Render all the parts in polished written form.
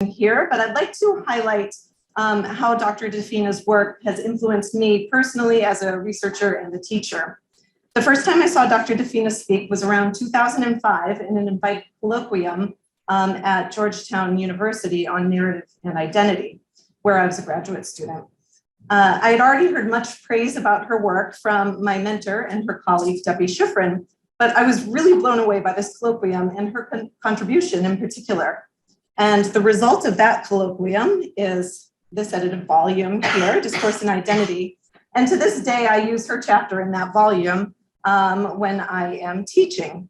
here, but I'd like to highlight how Dr. Fina's work has influenced me personally as a researcher and a teacher. The first time I saw Dr. Fina speak was around 2005 in an invited colloquium at Georgetown University on narrative and identity, where I was a graduate student. I had already heard much praise about her work from my mentor and her colleague, Debbie Schifrin, but I was really blown away by this colloquium and her contribution in particular. And the result of that colloquium is this edited volume here, Discourse and Identity. And to this day, I use her chapter in that volume when I am teaching.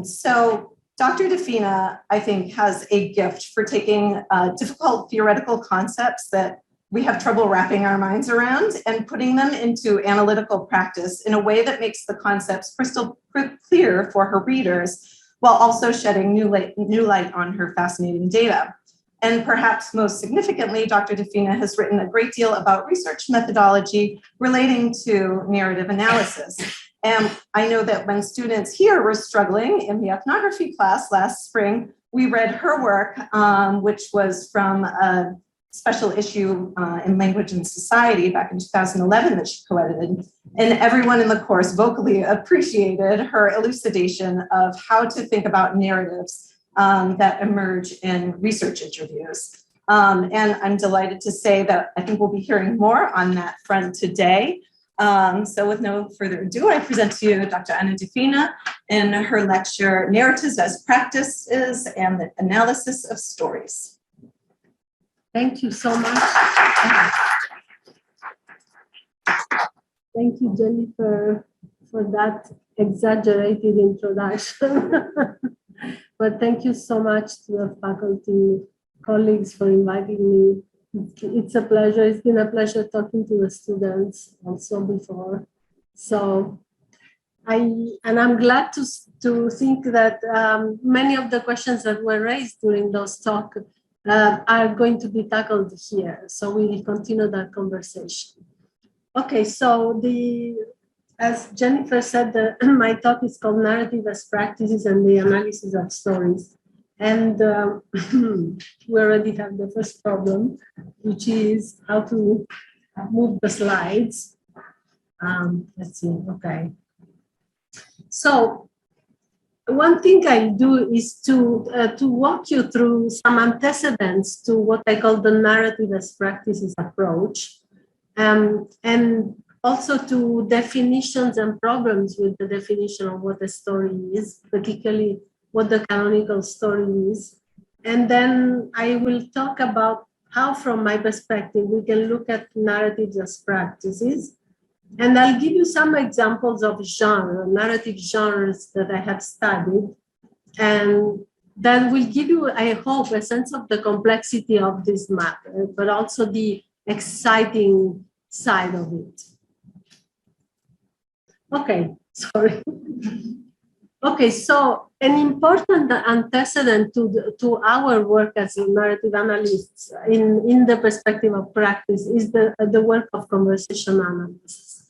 So Dr. Fina, I think, has a gift for taking difficult theoretical concepts that we have trouble wrapping our minds around and putting them into analytical practice in a way that makes the concepts crystal clear for her readers, while also shedding new light on her fascinating data. And perhaps most significantly, Dr. Fina has written a great deal about research methodology relating to narrative analysis. And I know that when students here were struggling in the ethnography class last spring, we read her work, which was from a special issue in Language and Society back in 2011 that she co-edited. And everyone in the course vocally appreciated her elucidation of how to think about narratives that emerge in research interviews. And I'm delighted to say that I think we'll be hearing more on that front today. So with no further ado, I present to you Dr. Ana Fina in her lecture, Narratives as Practices and the Analysis of Stories. Thank you so much. Thank you, Jennifer, for that exaggerated introduction. But thank you so much to the faculty colleagues for inviting me. It's a pleasure. It's been a pleasure talking to the students also before. So I'm glad to think that many of the questions that were raised during those talks are going to be tackled here. So we will continue that conversation. Okay, so as Jennifer said, my talk is called Narrative as Practices and the Analysis of Stories. And we already have the first problem, which is how to move the slides. Let's see, okay. So one thing I do is to walk you through some antecedents to what I call the narrative as practices approach, and also to definitions and problems with the definition of what a story is, particularly what the canonical story is. And then I will talk about how, from my perspective, we can look at narratives as practices. And I'll give you some examples of narrative genres that I have studied. And that will give you, I hope, a sense of the complexity of this matter, but also the exciting side of it. Okay, sorry. Okay, so an important antecedent to our work as narrative analysts in the perspective of practice is the work of conversation analysts.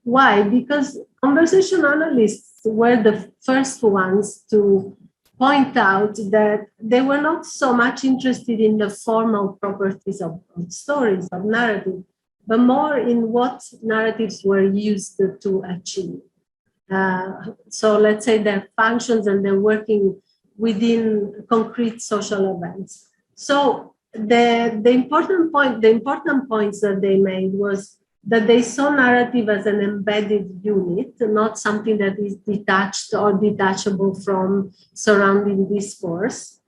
Why? Because conversation analysts were the first ones to point out that they were not so much interested in the formal properties of stories, of narrative, but more in what narratives were used to achieve. So let's say their functions and their working within concrete social events. So the important points that they made was that they saw narrative as an embedded unit, not something that is detached or detachable from surrounding discourse.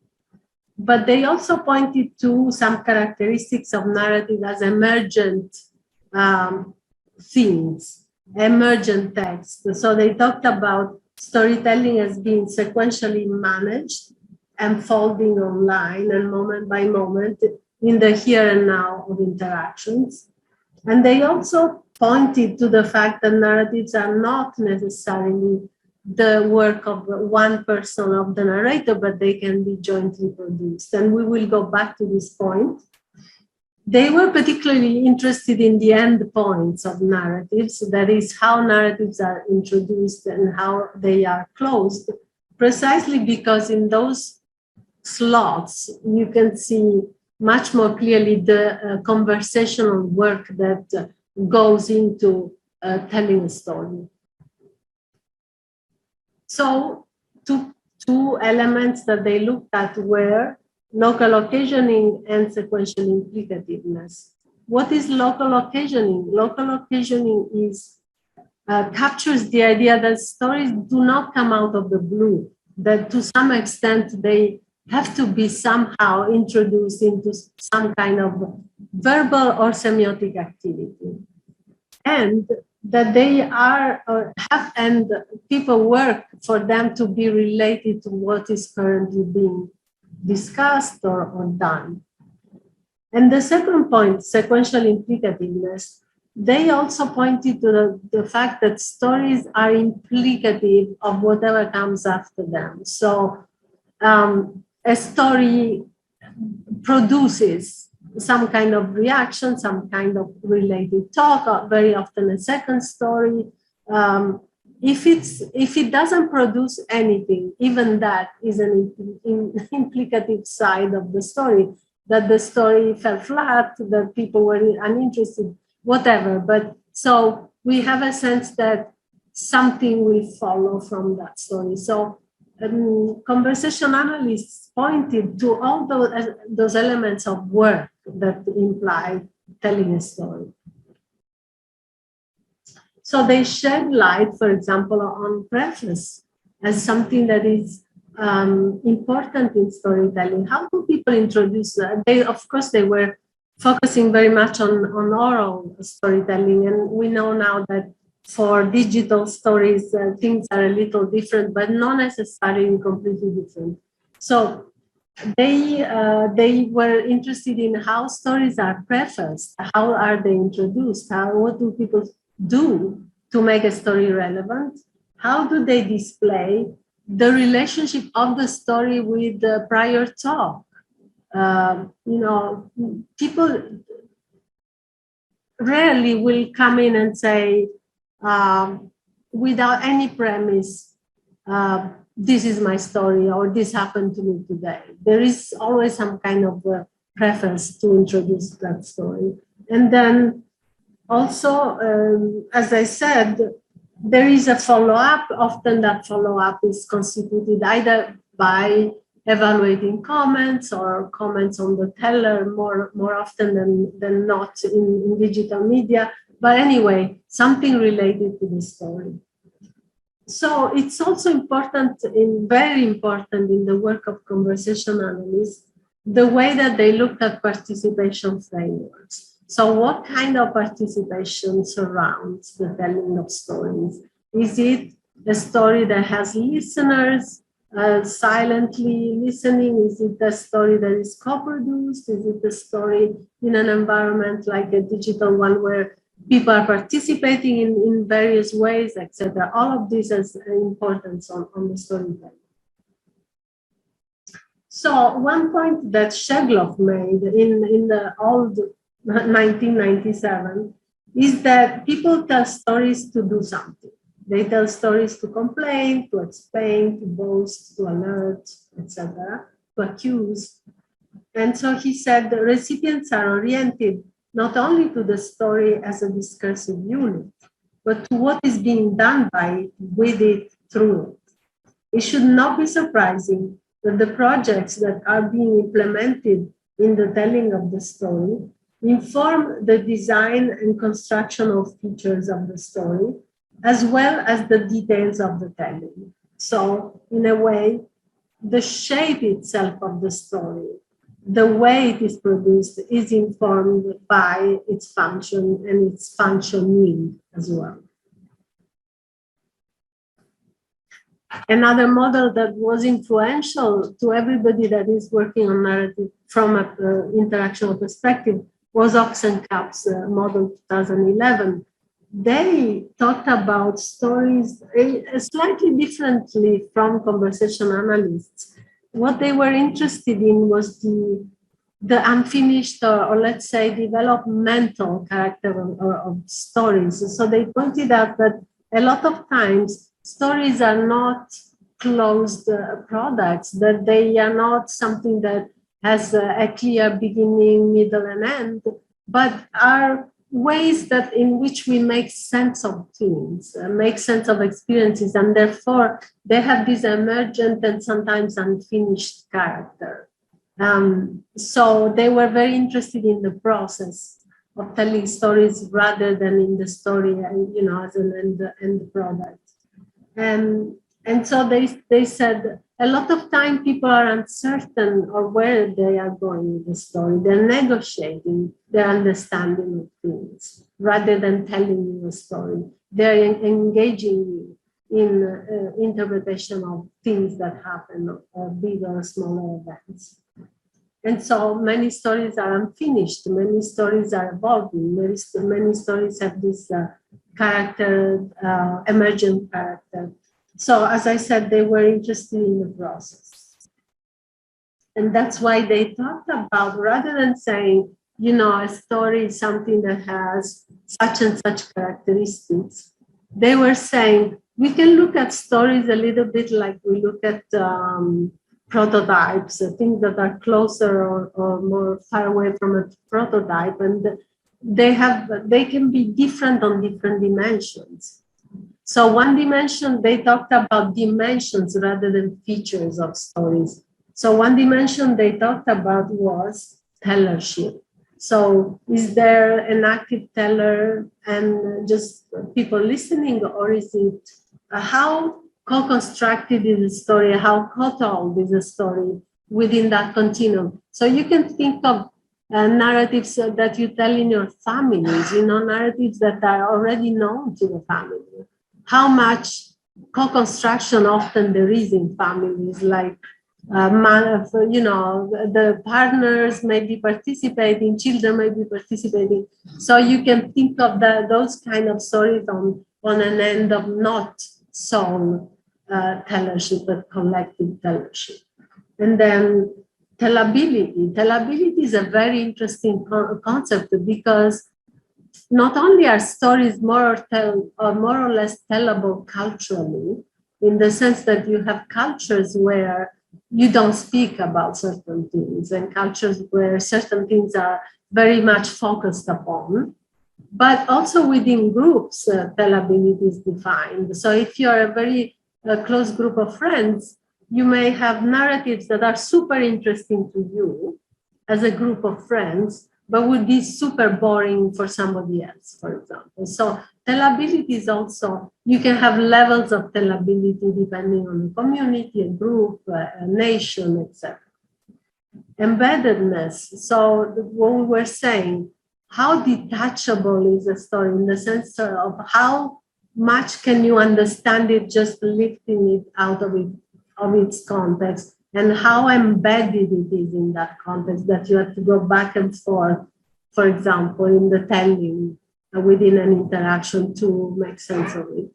But they also pointed to some characteristics of narrative as emergent things. Emergent text. So they talked about storytelling as being sequentially managed, unfolding online and moment by moment in the here and now of interactions. And they also pointed to the fact that narratives are not necessarily the work of one person, of the narrator, but they can be jointly produced. And we will go back to this point. They were particularly interested in the end points of narratives, that is, how narratives are introduced and how they are closed, precisely because in those slots, you can see much more clearly the conversational work that goes into telling a story. So two elements that they looked at were local occasioning and sequential implicativeness. What is local occasioning? Local occasioning is captures the idea that stories do not come out of the blue, that to some extent they have to be somehow introduced into some kind of verbal or semiotic activity. And that they are and people work for them to be related to what is currently being discussed or done. And the second point, sequential implicativeness, they also pointed to the fact that stories are implicative of whatever comes after them. So a story produces some kind of reaction, some kind of related talk, or very often a second story. If it doesn't produce anything, even that is an implicative side of the story, that the story fell flat, that people were uninterested, whatever. But so we have a sense that something will follow from that story. So conversation analysts pointed to all those elements of work that imply telling a story. So they shed light, for example, on preface as something that is important in storytelling. How do people introduce that? Of course, they were focusing very much on oral storytelling, and we know now that for digital stories, things are a little different, but not necessarily completely different. So they were interested in how stories are prefaced, how are they introduced, what do people do to make a story relevant, how do they display the relationship of the story with the prior talk. People rarely will come in and say, without any premise, this is my story or this happened to me today. There is always some kind of preface to introduce that story. And then also, as I said, there is a follow-up. Often that follow-up is constituted either by evaluating comments or comments on the teller more often than not in digital media. But anyway, something related to the story. So it's also very important in the work of conversation analysts, the way that they looked at participation frameworks. So what kind of participation surrounds the telling of stories? Is it a story that has listeners silently listening? Is it a story that is co-produced? Is it a story in an environment like a digital one where people are participating in various ways, etc.? All of this has importance on the storytelling. So one point that Shegloff made in the old 1997 is that people tell stories to do something. They tell stories to complain, to explain, to boast, to alert, etc., to accuse. And so he said the recipients are oriented not only to the story as a discursive unit, but to what is being done with it, through it. It should not be surprising that the projects that are being implemented in the telling of the story inform the design and construction of features of the story, as well as the details of the telling. So, in a way, the shape itself of the story, the way it is produced, is informed by its function and its functioning as well. Another model that was influential to everybody that is working on narrative from an interactional perspective was Ochs and Capps model 2011. They talked about stories slightly differently from conversation analysts. What they were interested in was the unfinished or let's say developmental character of stories. So they pointed out that a lot of times stories are not closed products, that they are not something that has a clear beginning, middle, and end, but are ways that in which we make sense of things, make sense of experiences, and therefore they have this emergent and sometimes unfinished character. So they were very interested in the process of telling stories rather than in the story, as an end product. And so they said a lot of time people are uncertain of where they are going with the story. They're negotiating their understanding of things rather than telling you a story. They're engaging you in interpretation of things that happen, or big or smaller events. And so many stories are unfinished, many stories are evolving, many stories have this character, emergent character. So as I said, they were interested in the process. And that's why they talked about, rather than saying, a story is something that has such and such characteristics, they were saying, we can look at stories a little bit like we look at prototypes, things that are closer or more far away from a prototype, and they can be different on different dimensions. So one dimension, they talked about dimensions rather than features of stories. So one dimension they talked about was tellership. So is there an active teller and just people listening, or is it how co-constructed is the story, how co-told is the story within that continuum? So you can think of narratives that you tell in your families, narratives that are already known to the family. How much co-construction often there is in families, like, the partners may be participating, children may be participating. So you can think of those kind of stories on an end of not sole tellership, but collective tellership. And then tellability. Tellability is a very interesting concept, because not only are stories more or less tellable culturally, in the sense that you have cultures where you don't speak about certain things, and cultures where certain things are very much focused upon, but also within groups, tellability is defined. So if you're a very close group of friends, you may have narratives that are super interesting to you as a group of friends, but would be super boring for somebody else, for example. So tellability is also, you can have levels of tellability depending on the community, a group, a nation, etc. Embeddedness. So what we were saying, how detachable is a story in the sense of how much can you understand it just lifting it out of its context, and how embedded it is in that context that you have to go back and forth, for example, in the telling within an interaction to make sense of it.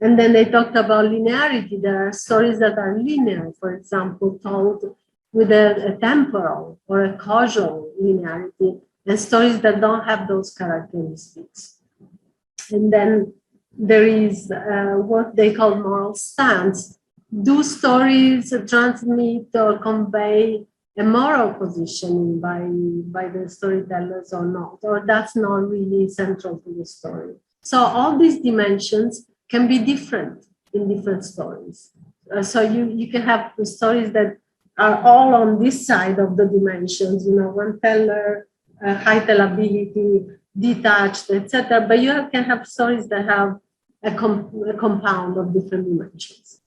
And then they talked about linearity. There are stories that are linear, for example, told with a temporal or a causal linearity, and stories that don't have those characteristics. And then there is what they call moral stance. Do stories transmit or convey a moral positioning by the storytellers or not? Or that's not really central to the story. So all these dimensions can be different in different stories. So you can have the stories that are all on this side of the dimensions, one teller, high tellability, detached, etc. But you can have stories that have a compound of different dimensions.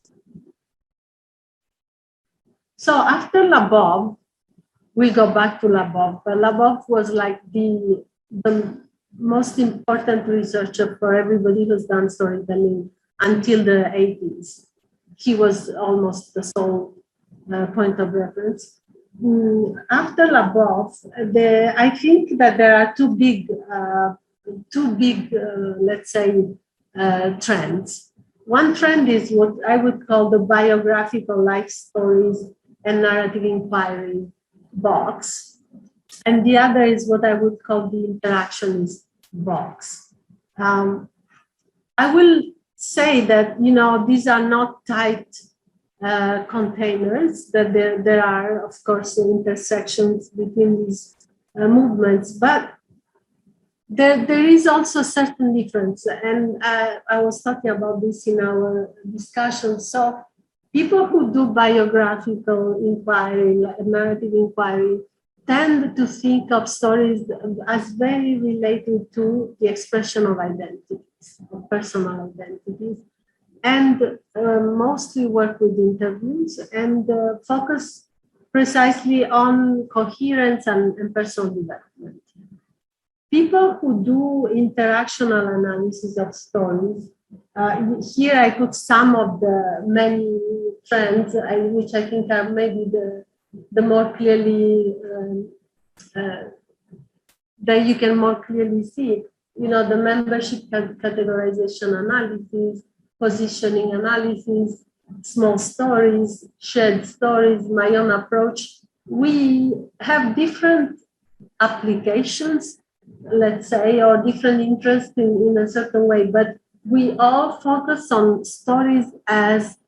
So after Labov, we go back to Labov. Labov was like the most important researcher for everybody who's done storytelling until the 80s. He was almost the sole point of reference. After Labov, I think that there are two big, let's say, trends. One trend is what I would call the biographical life stories and narrative inquiry box. And the other is what I would call the interactionist box. I will say that, these are not tight containers, that there are, of course, intersections between these movements, but there is also a certain difference. And I was talking about this in our discussion. So people who do biographical inquiry, narrative inquiry, tend to think of stories as very related to the expression of identities, of personal identities, and mostly work with interviews and focus precisely on coherence and personal development. People who do interactional analysis of stories, here I put some of the many trends, which I think are maybe the more clearly, that you can more clearly see. You know, the membership categorization analysis, positioning analysis, small stories, shared stories, my own approach. We have different applications, let's say, or different interests in a certain way, but we all focus on stories as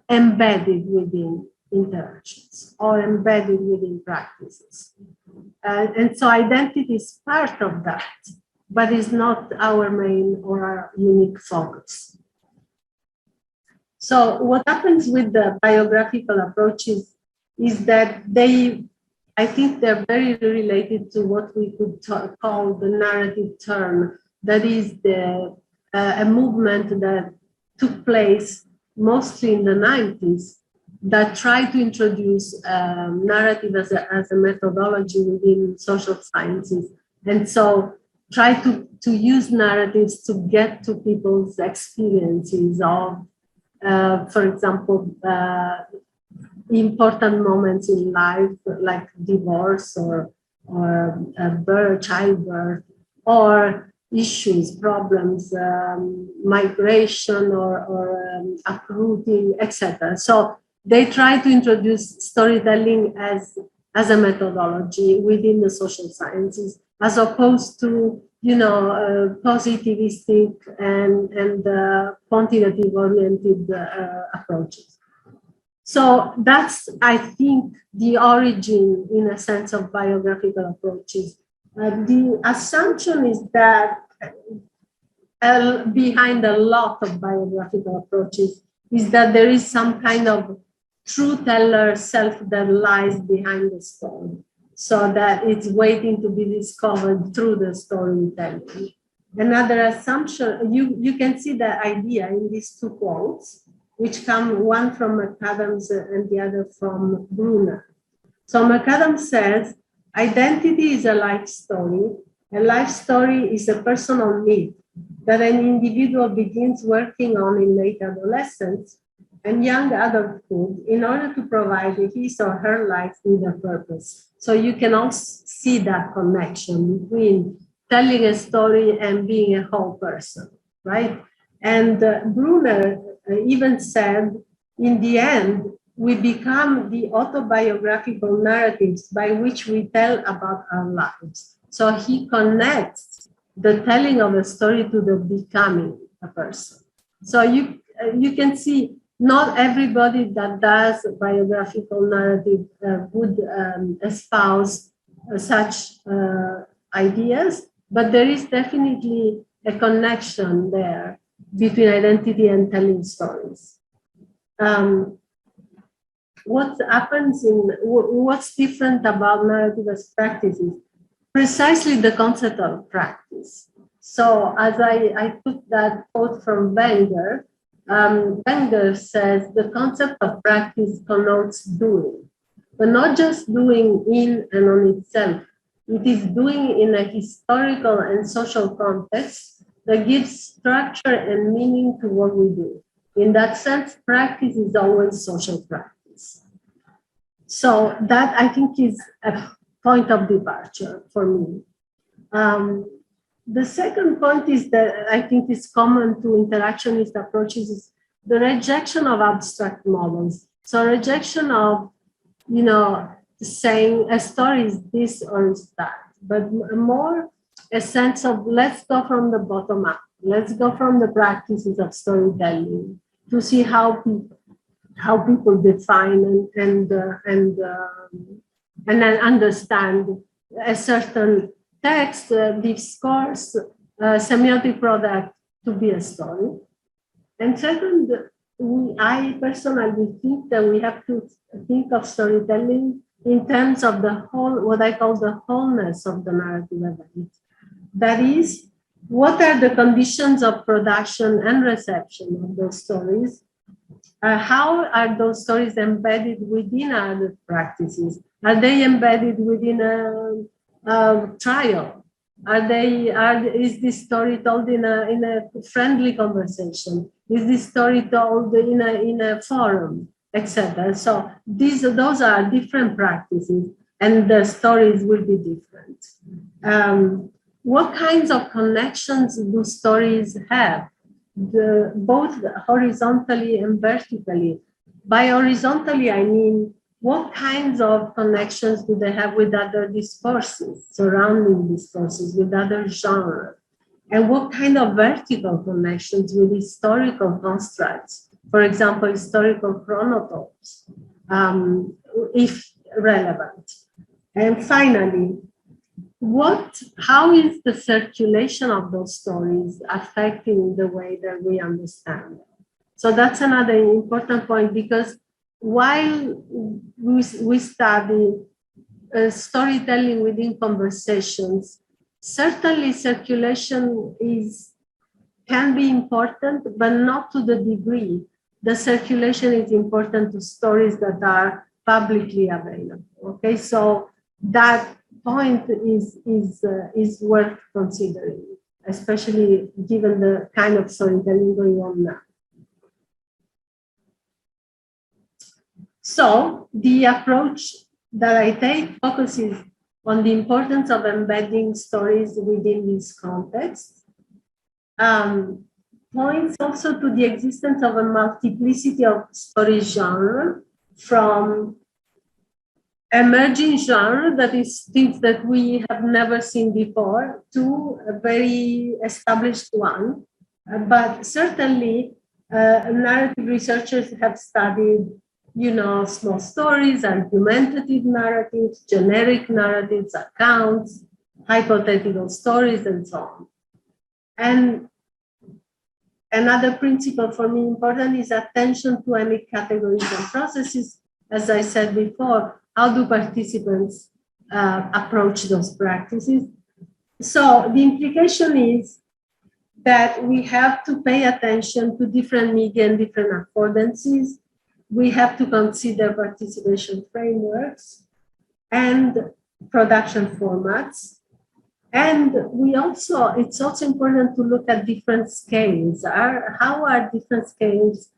embedded within interactions or embedded within practices. And so identity is part of that, but is not our main or our unique focus. So what happens with the biographical approaches is that I think they're very related to what we could call the narrative turn. That is a movement that took place mostly in the 90s that tried to introduce narrative as a methodology within social sciences. And so try to use narratives to get to people's experiences of, for example, important moments in life, like divorce or childbirth, or issues, problems, migration or uprooting, etc. So they try to introduce storytelling as a methodology within the social sciences, as opposed to, you know, positivistic and quantitative-oriented approaches. So that's, I think, the origin, in a sense, of biographical approaches. The assumption is that behind a lot of biographical approaches is that there is some kind of true teller self that lies behind the story, so that it's waiting to be discovered through the storytelling. Another assumption, you can see the idea in these two quotes, which come one from McAdams and the other from Brunner. So McAdams says, identity is a life story. A life story is a personal need that an individual begins working on in late adolescence and young adulthood in order to provide his or her life with a purpose. So you can also see that connection between telling a story and being a whole person, right? And Brunner even said, in the end, we become the autobiographical narratives by which we tell about our lives. So he connects the telling of a story to the becoming a person. So you can see not everybody that does biographical narrative would espouse such ideas, but there is definitely a connection there between identity and telling stories. What happens what's different about narrative as practice is precisely the concept of practice. So as I took that quote from Wenger, Wenger says the concept of practice connotes doing, but not just doing in and on itself. It is doing in a historical and social context that gives structure and meaning to what we do. In that sense, practice is always social practice. So that, I think, is a point of departure for me. The second point is that I think is common to interactionist approaches is the rejection of abstract models. So rejection of, you know, saying a story is this or is that, but more a sense of let's go from the bottom up. Let's go from the practices of storytelling to see how how people define and then understand a certain text, discourse, semiotic product to be a story. And second, I personally think that we have to think of storytelling in terms of the whole, what I call the wholeness of the narrative event. That is, what are the conditions of production and reception of those stories? How are those stories embedded within other practices? Are they embedded within a trial? Is this story told in a friendly conversation? Is this story told in a forum, etc.? So those are different practices, and the stories will be different. What kinds of connections do stories have? Both horizontally and vertically. By horizontally, I mean, what kinds of connections do they have with other discourses, surrounding discourses, with other genres? And what kind of vertical connections with historical constructs? For example, historical chronotopes, if relevant. And finally, how is the circulation of those stories affecting the way that we understand? So that's another important point, because while we study storytelling within conversations, certainly circulation can be important, but not to the degree. The circulation is important to stories that are publicly available. Okay, so that point is worth considering, especially given the kind of storytelling going on now. So the approach that I take focuses on the importance of embedding stories within this context. Points also to the existence of a multiplicity of story genre, from emerging genre, that is things that we have never seen before, to a very established one. But certainly narrative researchers have studied, small stories, argumentative narratives, generic narratives, accounts, hypothetical stories, and so on. And another principle for me important is attention to any categories and processes. As I said before, how do participants approach those practices? So the implication is that we have to pay attention to different media and different affordances. We have to consider participation frameworks and production formats. And it's also important to look at different scales. How are different scales,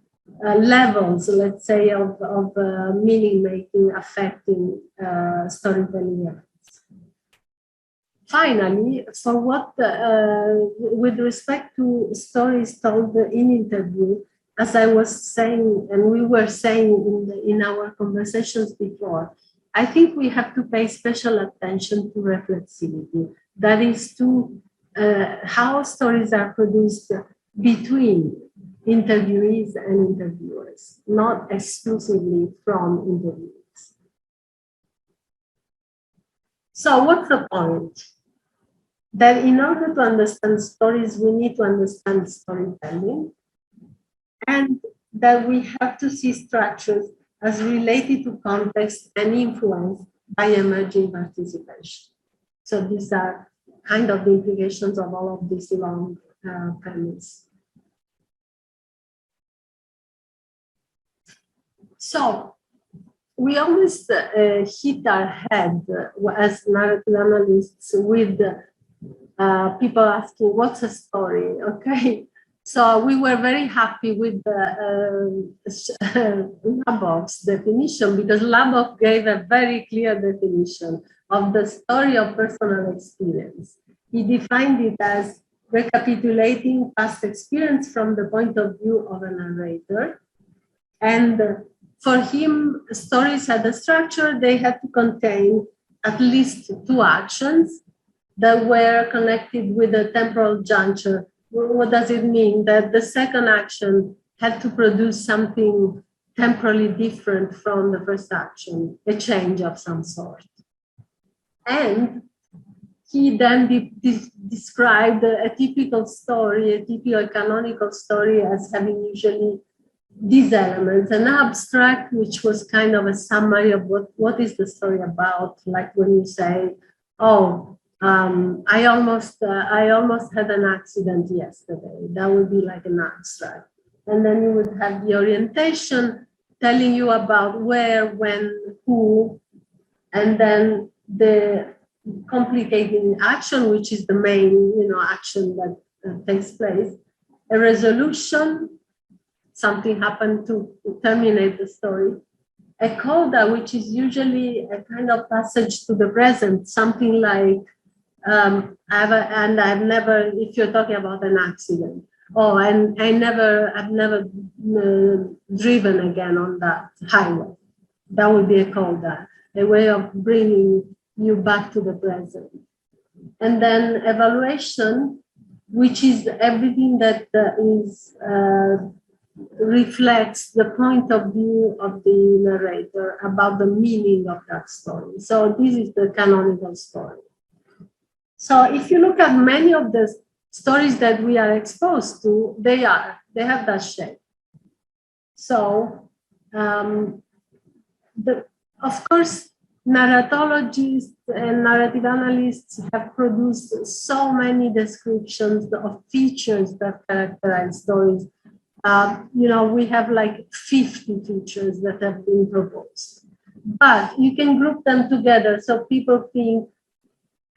levels, let's say, of meaning making affecting storytelling events? Finally, with respect to stories told in interview, as I was saying, and we were saying in our conversations before, I think we have to pay special attention to reflexivity. That is to how stories are produced between interviewees and interviewers, not exclusively from interviewees. So what's the point? That in order to understand stories, we need to understand storytelling, and that we have to see structures as related to context and influence by emerging participation. So these are kind of the implications of all of this long premise. So we always hit our head as narrative analysts with people asking, what's a story? Okay. So we were very happy with Labov's definition, because Labov gave a very clear definition of the story of personal experience. He defined it as recapitulating past experience from the point of view of a narrator. And for him, stories had a structure. They had to contain at least two actions that were connected with a temporal juncture. What does it mean? That the second action had to produce something temporally different from the first action, a change of some sort. And he then described a typical story, a typical canonical story, as having usually these elements: an abstract, which was kind of a summary of what is the story about, like when you say, oh, I almost had an accident yesterday. That would be like an abstract. And then you would have the orientation telling you about where, when, who, and then the complicating action, which is the main, action that takes place. A resolution, something happened to terminate the story. A coda, which is usually a kind of passage to the present, something like, I've never, if you're talking about an accident, and I've never driven again on that highway. That would be a coda, a way of bringing you back to the present. And then evaluation, which is everything that reflects the point of view of the narrator about the meaning of that story. So this is the canonical story. So if you look at many of the stories that we are exposed to, they have that shape. So, of course, narratologists and narrative analysts have produced so many descriptions of features that characterize stories. We have like 50 features that have been proposed, but you can group them together. So people think,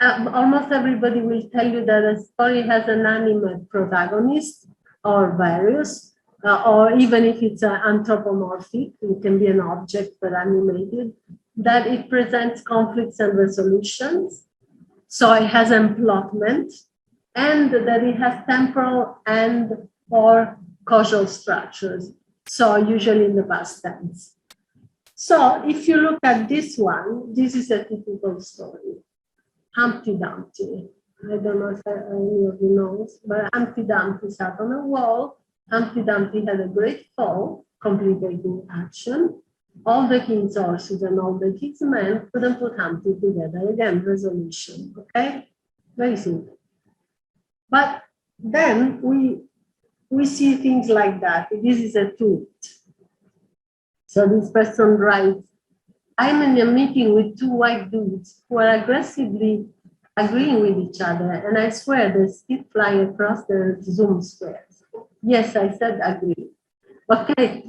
almost everybody will tell you that a story has an animate protagonist or various, or even if it's anthropomorphic, it can be an object but animated, that it presents conflicts and resolutions. So it has emplotment, and that it has temporal and or causal structures. So usually in the past tense. So if you look at this one, this is a typical story. Humpty Dumpty. I don't know if any of you knows, but Humpty Dumpty sat on a wall. Humpty Dumpty had a great fall, complicating action. All the king's horses and all the king's men couldn't put Humpty together. Again, resolution, okay? Very simple. But then we see things like that. This is a tweet. So this person writes, I'm in a meeting with two white dudes who are aggressively agreeing with each other, and I swear they still fly across the Zoom squares. Yes, I said agree. Okay.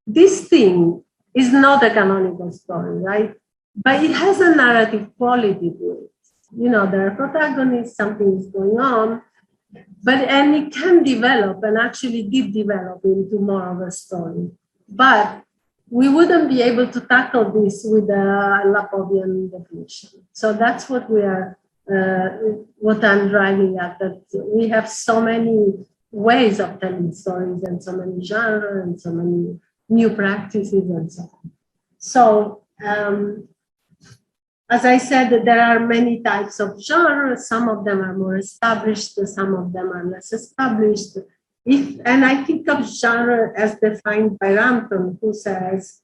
This thing is not a canonical story, right? But it has a narrative quality to it. There are protagonists, something is going on, and it can develop, and actually did develop into more of a story. But we wouldn't be able to tackle this with a Labovian definition. So that's what what I'm driving at, that we have so many ways of telling stories and so many genres and so many new practices and so on. So, as I said, there are many types of genres. Some of them are more established, some of them are less established. And I think of genre as defined by Rampton, who says,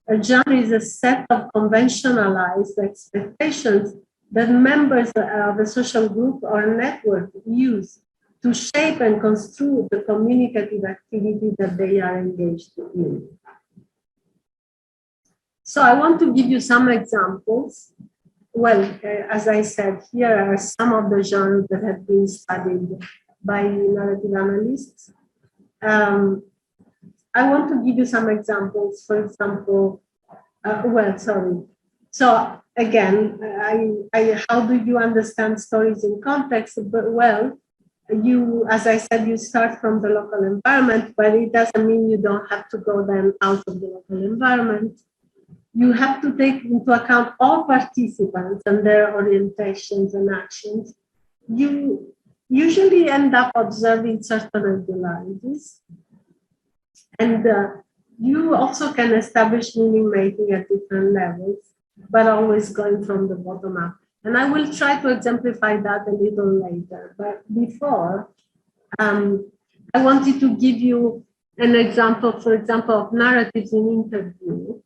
a genre is a set of conventionalized expectations that members of a social group or network use to shape and construe the communicative activity that they are engaged in. So I want to give you some examples. Well, as I said, here are some of the genres that have been studied by narrative analysts. I want to give you some examples. For example, So again, how do you understand stories in context? But as I said, you start from the local environment, but it doesn't mean you don't have to go then out of the local environment. You have to take into account all participants and their orientations and actions. You usually end up observing certain regularities. And you also can establish meaning making at different levels, but always going from the bottom up. And I will try to exemplify that a little later. But before, I wanted to give you an example, for example, of narratives in interview,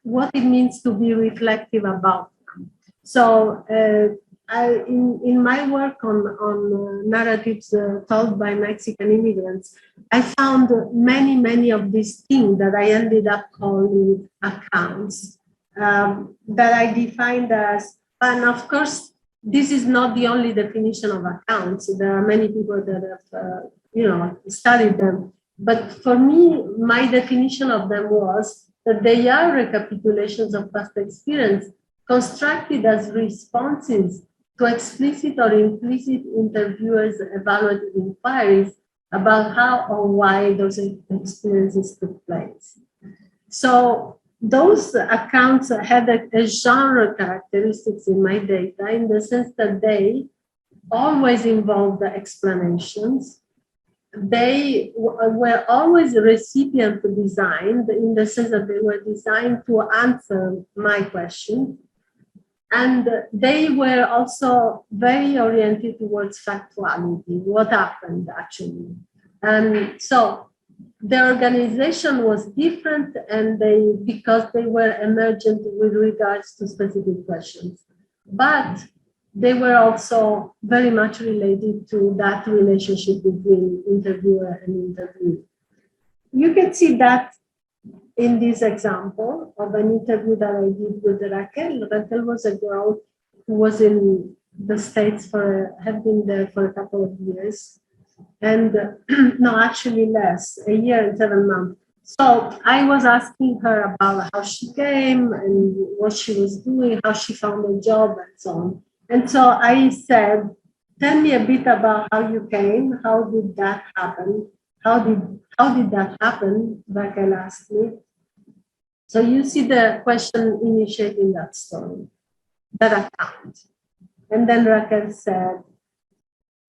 what it means to be reflective about them. So in my work on narratives told by Mexican immigrants, I found many of these things that I ended up calling accounts that I defined as, and of course, this is not the only definition of accounts. There are many people that have studied them. But for me, my definition of them was that they are recapitulations of past experience constructed as responses to explicit or implicit interviewers' evaluative inquiries about how or why those experiences took place. So those accounts had a genre characteristics in my data in the sense that they always involved the explanations. They were always recipient designed in the sense that they were designed to answer my question. And they were also very oriented towards factuality, what happened actually. And so the organization was different, and because they were emergent with regards to specific questions. But they were also very much related to that relationship between interviewer and interviewee. You can see that in this example of an interview that I did with Raquel. Raquel was a girl who was in the States had been there for a couple of years. And no, actually less, a year and 7 months. So I was asking her about how she came and what she was doing, how she found a job and so on. And so I said, tell me a bit about how you came. How did that happen? How did that happen? Raquel asked me. So you see the question initiating that story, that account. And then Raquel said,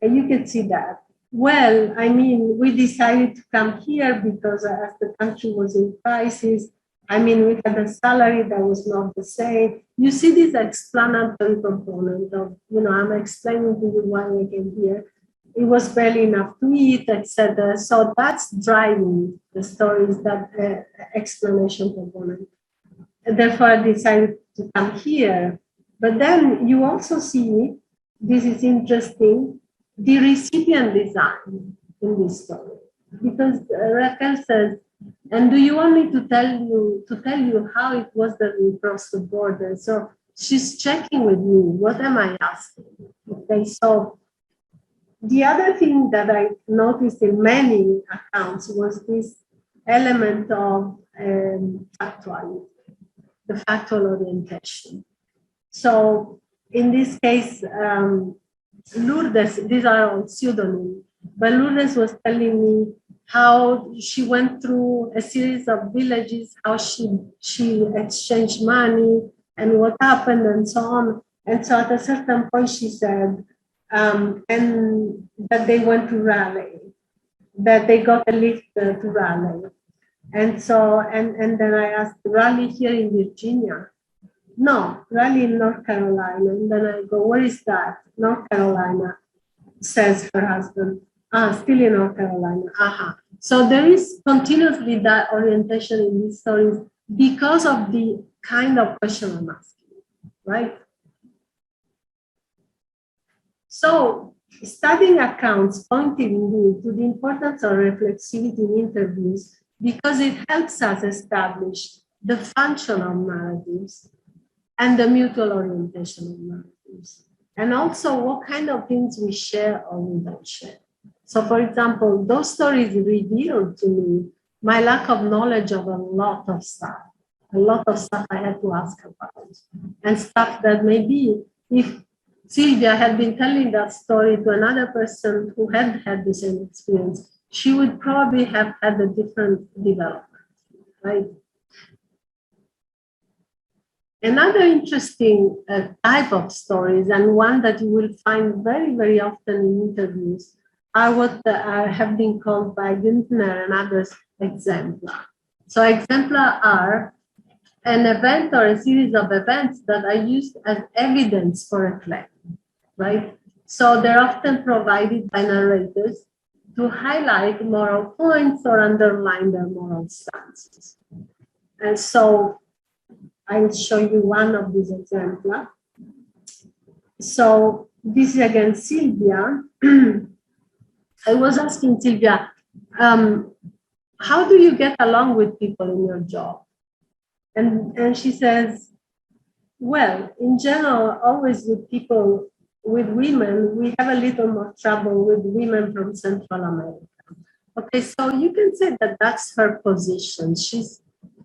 and you can see that. Well, I mean, we decided to come here because as the country was in crisis, I mean, we had a salary that was not the same. You see this explanatory component of, I'm explaining to you why I came here. It was barely enough to eat, etc. So that's driving the stories, that explanation component. And therefore, I decided to come here. But then you also see, this is interesting, the recipient design in this story. Because Raquel says, and do you want me to tell you how it was that we crossed the border? So she's checking with me, what am I asking? Okay, so the other thing that I noticed in many accounts was this element of factuality, the factual orientation. So in this case, Lourdes, these are all pseudonyms, but Lourdes was telling me how she went through a series of villages, how she exchanged money and what happened and so on. And so at a certain point she said, and that they went to Raleigh, that they got a lift to Raleigh. And so, and then I asked, Raleigh here in Virginia? No, Raleigh in North Carolina. And then I go, where is that? North Carolina, says her husband. Still in North Carolina. So there is continuously that orientation in these stories because of the kind of question I'm asking, right? So studying accounts pointed indeed to the importance of reflexivity in interviews because it helps us establish the function of narratives and the mutual orientation of narratives. And also what kind of things we share or we don't share. So for example, those stories revealed to me my lack of knowledge of a lot of stuff I had to ask about. And stuff that maybe if Sylvia had been telling that story to another person who had had the same experience, she would probably have had a different development, right? Another interesting type of stories, and one that you will find very, very often in interviews, are what have been called by Günther and others exemplar. So exemplar are an event or a series of events that are used as evidence for a claim, right? So they're often provided by narrators to highlight moral points or underline their moral stances. And so I will show you one of these examples. So this is again Sylvia. I was asking Sylvia, how do you get along with people in your job? And she says, well, in general, always with people, with women, we have a little more trouble with women from Central America. Okay, so you can say that that's her position. She's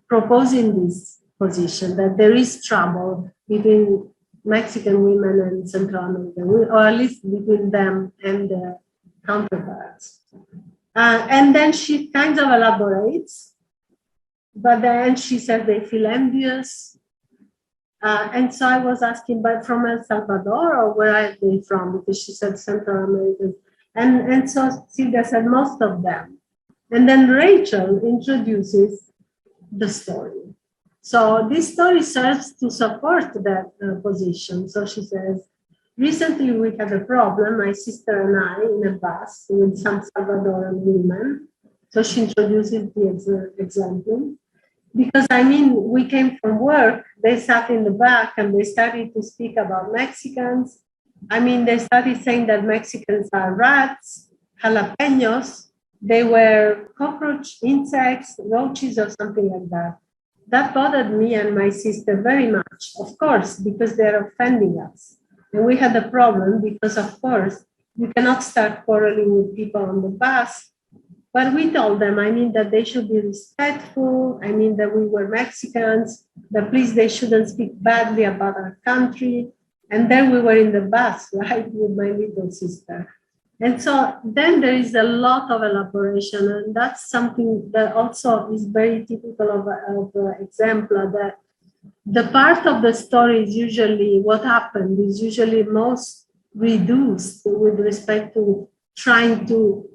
proposing this position, that there is trouble between Mexican women and Central American women, or at least between them and their counterparts. And then she kind of elaborates, but then she says they feel envious. And so I was asking, but from El Salvador, or where are they from? Because she said Central American. And so Sylvia said most of them. And then Rachel introduces the story. So this story serves to support that position. So she says, recently we had a problem, my sister and I, in a bus with some Salvadoran women. So she introduces the example. Because I mean, we came from work, they sat in the back and they started to speak about Mexicans. I mean, they started saying that Mexicans are rats, jalapenos, they were cockroach, insects, roaches, or something like that. That bothered me and my sister very much, of course, because they're offending us. And we had a problem because, of course, you cannot start quarreling with people on the bus. But we told them, I mean, that they should be respectful. I mean, that we were Mexicans, that please, they shouldn't speak badly about our country. And then we were in the bus, right, with my little sister. And so then there is a lot of elaboration, and that's something that also is very typical of an example, that the part of the story is usually what happened, is usually most reduced with respect to trying to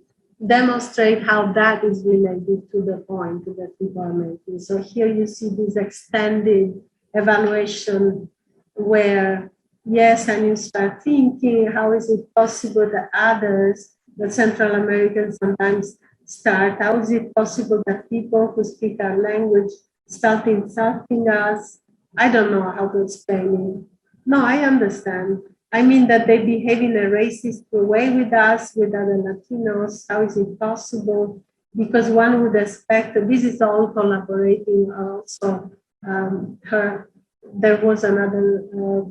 demonstrate how that is related to the point that people are making. So here you see this extended evaluation where, yes, and you start thinking, how is it possible that others, the Central Americans sometimes start, how is it possible that people who speak our language start insulting us? I don't know how to explain it. No, I understand. I mean that they behave in a racist way with us, with other Latinos. How is it possible? Because one would expect that this is all collaborating. Also, there was another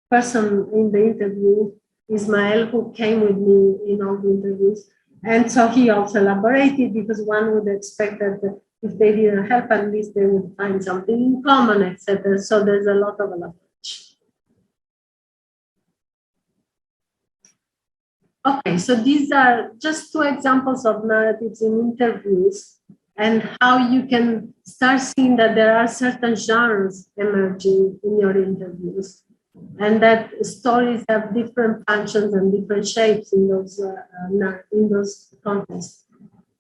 person in the interview, Ismael, who came with me in all the interviews. And so he also elaborated, because one would expect that if they didn't help, at least they would find something in common, etc. So there's a lot of elaboration. Okay, so these are just two examples of narratives in interviews and how you can start seeing that there are certain genres emerging in your interviews and that stories have different functions and different shapes in those contexts.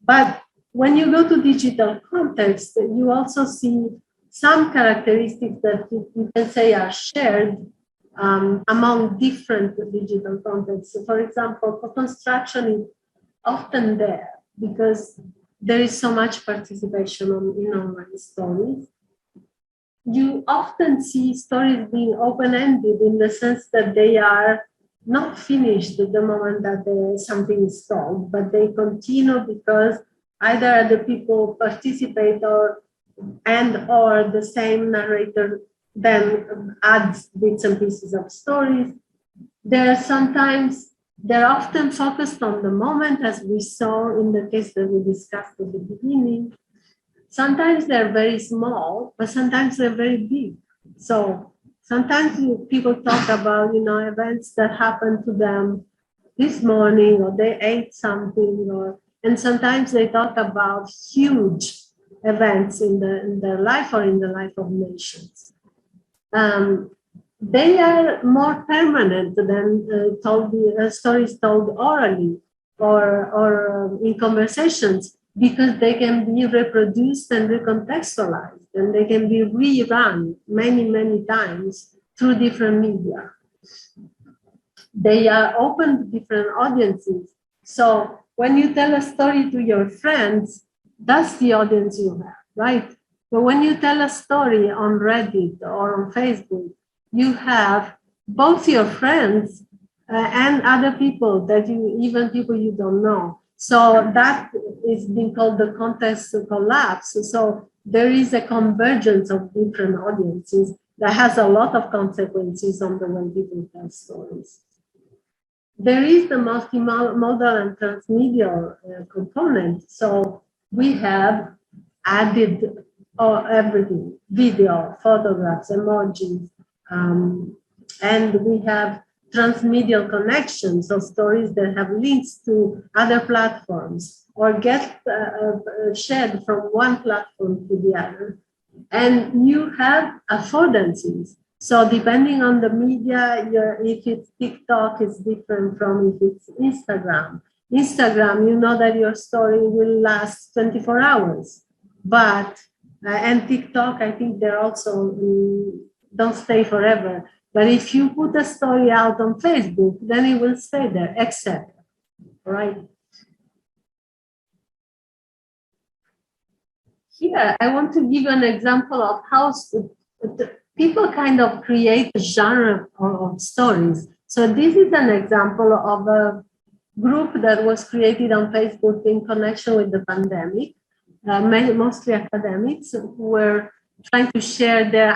But when you go to digital context, you also see some characteristics that you can say are shared among different digital contexts. So for example, co-construction is often there because there is so much participation in online stories. You often see stories being open-ended in the sense that they are not finished at the moment that something is told, but they continue because either the people participate or the same narrator then adds bits and pieces of stories. They're often focused on the moment, as we saw in the case that we discussed at the beginning. Sometimes they're very small, but sometimes they're very big. So sometimes people talk about, events that happened to them this morning, or they ate something, and sometimes they talk about huge events in their life or in the life of nations. They are more permanent than stories told orally or in conversations, because they can be reproduced and recontextualized, and they can be rerun many, many times through different media. They are open to different audiences. So when you tell a story to your friends, that's the audience you have, right? But when you tell a story on Reddit or on Facebook, you have both your friends and other people that even people you don't know. So that is being called the context collapse. So there is a convergence of different audiences that has a lot of consequences on the way people tell stories. There is the multimodal and transmedial component. So we have added everything, video, photographs, emojis, and we have transmedial connections, so stories that have links to other platforms or get shared from one platform to the other. And you have affordances. So depending on the media, if it's TikTok, it's different from if it's Instagram. Instagram, you know that your story will last 24 hours. But, and TikTok, I think they're also don't stay forever. But if you put a story out on Facebook, then it will stay there, etc. Right? Here, I want to give you an example of how people kind of create a genre of stories. So this is an example of a group that was created on Facebook in connection with the pandemic. Mostly academics who were trying to share their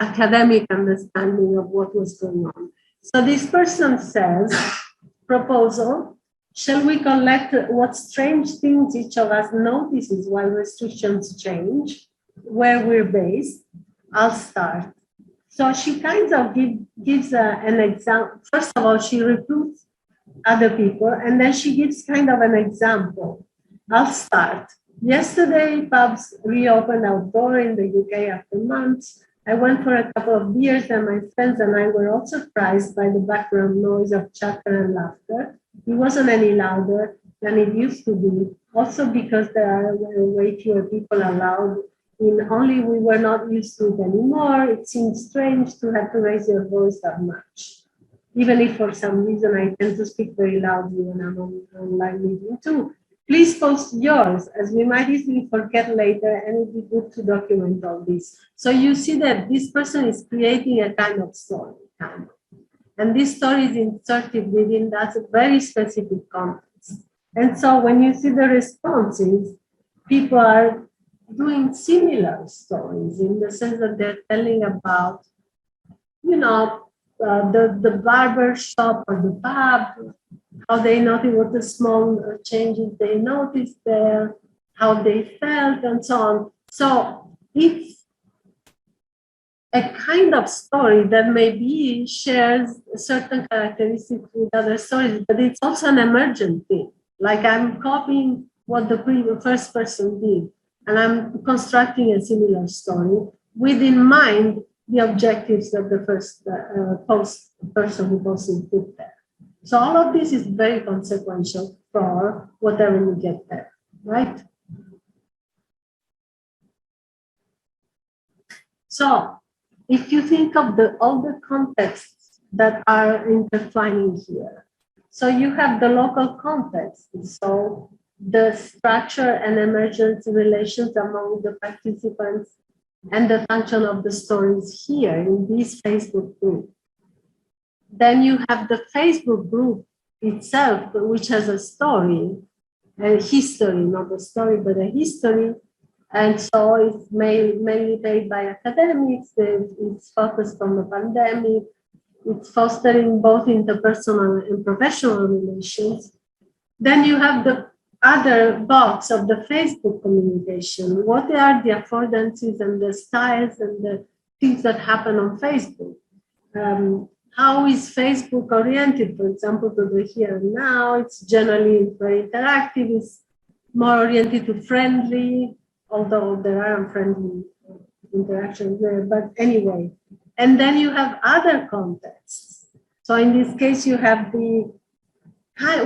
academic understanding of what was going on. So this person says, proposal, shall we collect what strange things each of us notices while restrictions change, where we're based? I'll start. So she kind of gives an example. First of all, she recruits other people, and then she gives kind of an example. I'll start. Yesterday, pubs reopened outdoor in the UK after months. I went for a couple of beers, and my friends and I were all surprised by the background noise of chatter and laughter. It wasn't any louder than it used to be, also because there are way fewer people allowed in. Only we were not used to it anymore. It seems strange to have to raise your voice that much. Even if for some reason I tend to speak very loudly when I'm on online meeting too. Please post yours, as we might easily forget later, and it'd be good to document all this. So you see that this person is creating a kind of story, and this story is inserted within that very specific context. And so when you see the responses, people are doing similar stories in the sense that they're telling about, the barber shop or the pub, how they noticed what the small changes they noticed there, how they felt, and so on. So it's a kind of story that maybe shares certain characteristics with other stories, but it's also an emergent thing. Like I'm copying what the first person did, and I'm constructing a similar story with in mind the objectives that the first person who posted put there. So all of this is very consequential for whatever you get there, right? So if you think of all the contexts that are intertwining here, so you have the local context, so the structure and emergence relations among the participants and the function of the stories here in this Facebook group. Then you have the Facebook group itself, which has a story, a history, not a story, but a history. And so it's mainly paid by academics. It's focused on the pandemic. It's fostering both interpersonal and professional relations. Then you have the other box of the Facebook communication. What are the affordances and the styles and the things that happen on Facebook? How is Facebook oriented, for example, to the here and now? It's generally very interactive. It's more oriented to friendly, although there are unfriendly interactions there, but anyway. And then you have other contexts. So in this case, you have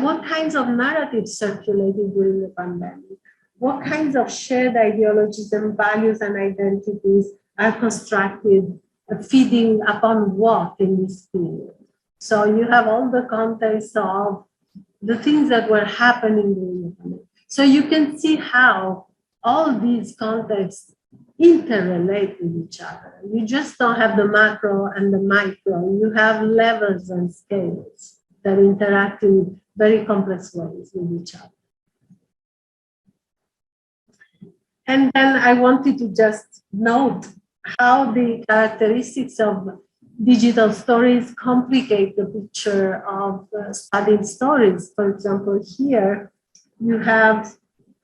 what kinds of narratives circulated during the pandemic? What kinds of shared ideologies and values and identities are constructed, feeding upon what in this period? So you have all the context of the things that were happening during the pandemic. So you can see how all these contexts interrelate with each other. You just don't have the macro and the micro. You have levels and scales that interact in very complex ways with each other. And then I wanted to just note how the characteristics of digital stories complicate the picture of studying stories. For example, here you have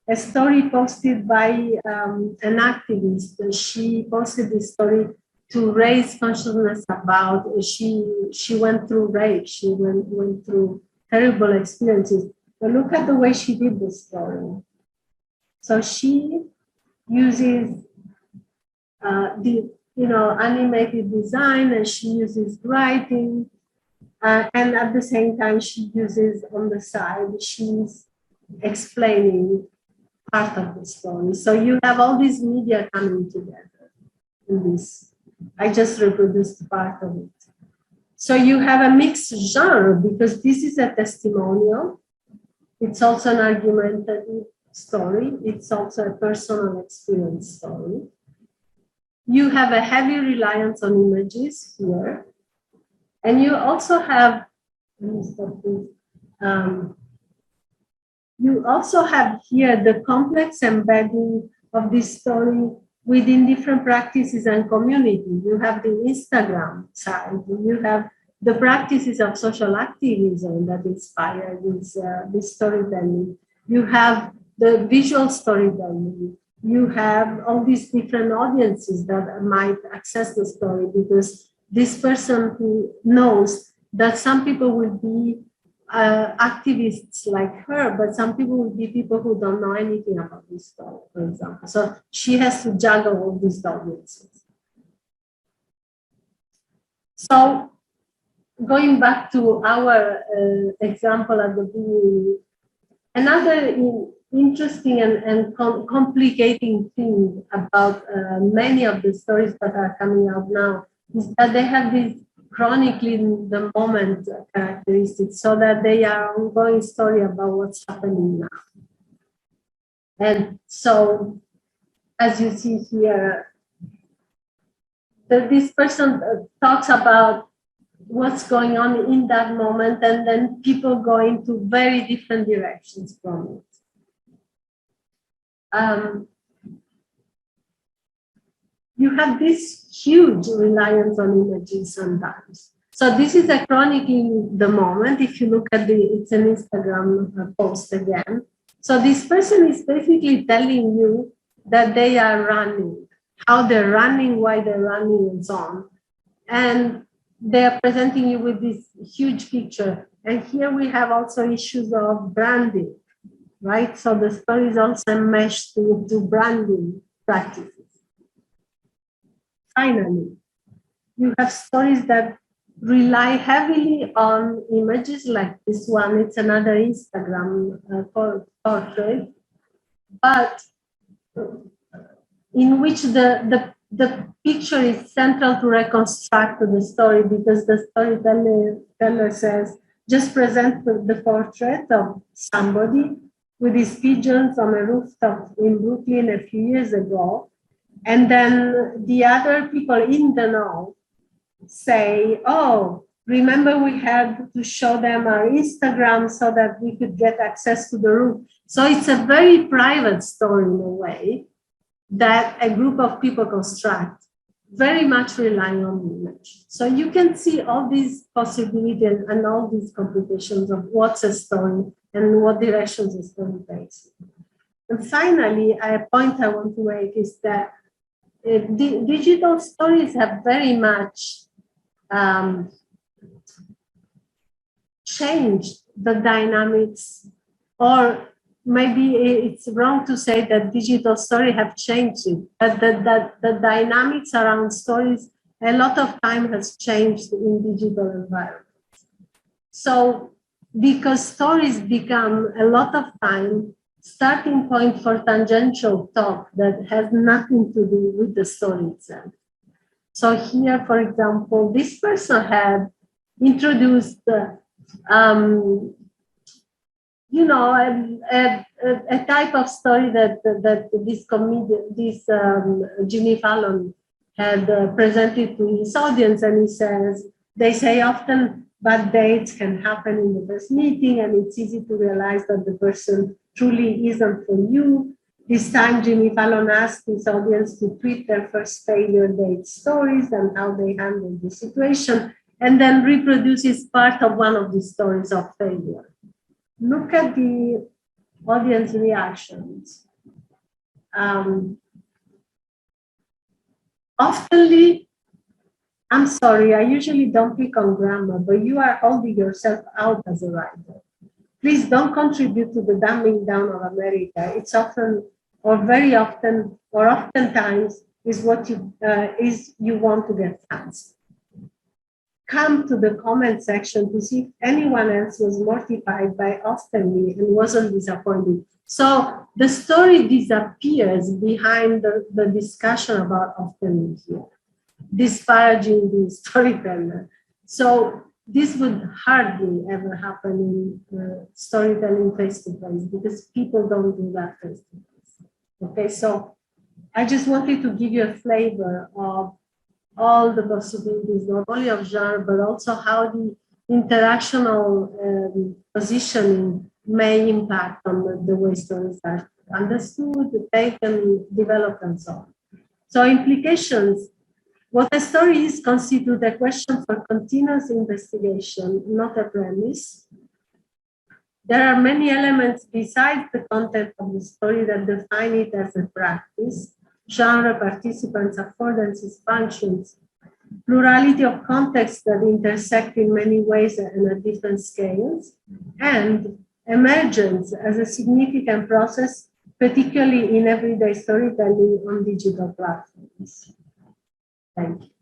a story posted by an activist. She posted this story to raise consciousness about, she went through rape, she went through terrible experiences. But look at the way she did the story. So she uses animated design, and she uses writing, and at the same time she uses on the side, she's explaining part of the story. So you have all these media coming together in this. I just reproduced part of it. So you have a mixed genre because this is a testimonial. It's also an argumentative story. It's also a personal experience story. You have a heavy reliance on images here. And you also have, you also have here the complex embedding of this story within different practices and communities. You have the Instagram side, you have the practices of social activism that inspire this storytelling. You have the visual storytelling. You have all these different audiences that might access the story, because this person who knows that some people will be activists like her, but some people will be people who don't know anything about this story, for example. So she has to juggle all these audiences. So going back to our example at the beginning, another interesting and complicating thing about many of the stories that are coming out now is that they have this chronicling the moment characteristics, so that they are ongoing story about what's happening now. And so, as you see here, this person talks about what's going on in that moment, and then people go into very different directions from it. You have this huge reliance on images sometimes. So this is a chronicling the moment. If you look at it's an Instagram post again. So this person is basically telling you that they are running, how they're running, why they're running, and so on. And they're presenting you with this huge picture. And here we have also issues of branding, right? So the story is also meshed to branding practices. Finally, you have stories that rely heavily on images like this one. It's another Instagram portrait, but in which the picture is central to reconstruct the story, because the storyteller says, just present the portrait of somebody with his pigeons on a rooftop in Brooklyn a few years ago. And then the other people in the know say, oh, remember we had to show them our Instagram so that we could get access to the roof. So it's a very private story in a way that a group of people construct, very much relying on image. So you can see all these possibilities and all these complications of what's a story and what directions a story takes. And finally, a point I want to make is that digital stories have very much changed the dynamics, or maybe it's wrong to say that digital stories have changed it, but the dynamics around stories, a lot of time has changed in digital environments. So because stories become a lot of time starting point for tangential talk that has nothing to do with the story itself. So here, for example, this person had introduced a type of story that Jimmy Fallon had presented to his audience, and he says, they say often bad dates can happen in the first meeting, and it's easy to realize that the person truly isn't for you. This time, Jimmy Fallon asked his audience to tweet their first failure date stories and how they handled the situation, and then reproduces part of one of the stories of failure. Look at the audience reactions. Oftenly, I'm sorry, I usually don't pick on grammar, but you are holding yourself out as a writer. Please don't contribute to the dumbing down of America. It's often, or very often, or oftentimes is what you want to get fans. Come to the comment section to see if anyone else was mortified by oftenly and wasn't disappointed. So the story disappears behind the discussion about oftenly here, disparaging the storyteller. So this would hardly ever happen in storytelling face-to-face because people don't do that face-to-face. Okay, so I just wanted to give you a flavor of all the possibilities, not only of genre, but also how the interactional positioning may impact on the way stories are understood, taken, developed, and so on. So implications, what a story is constitute a question for continuous investigation, not a premise. There are many elements besides the content of the story that define it as a practice: genre, participants, affordances, functions, plurality of contexts that intersect in many ways and at different scales, and emergence as a significant process, particularly in everyday storytelling on digital platforms. Thank you.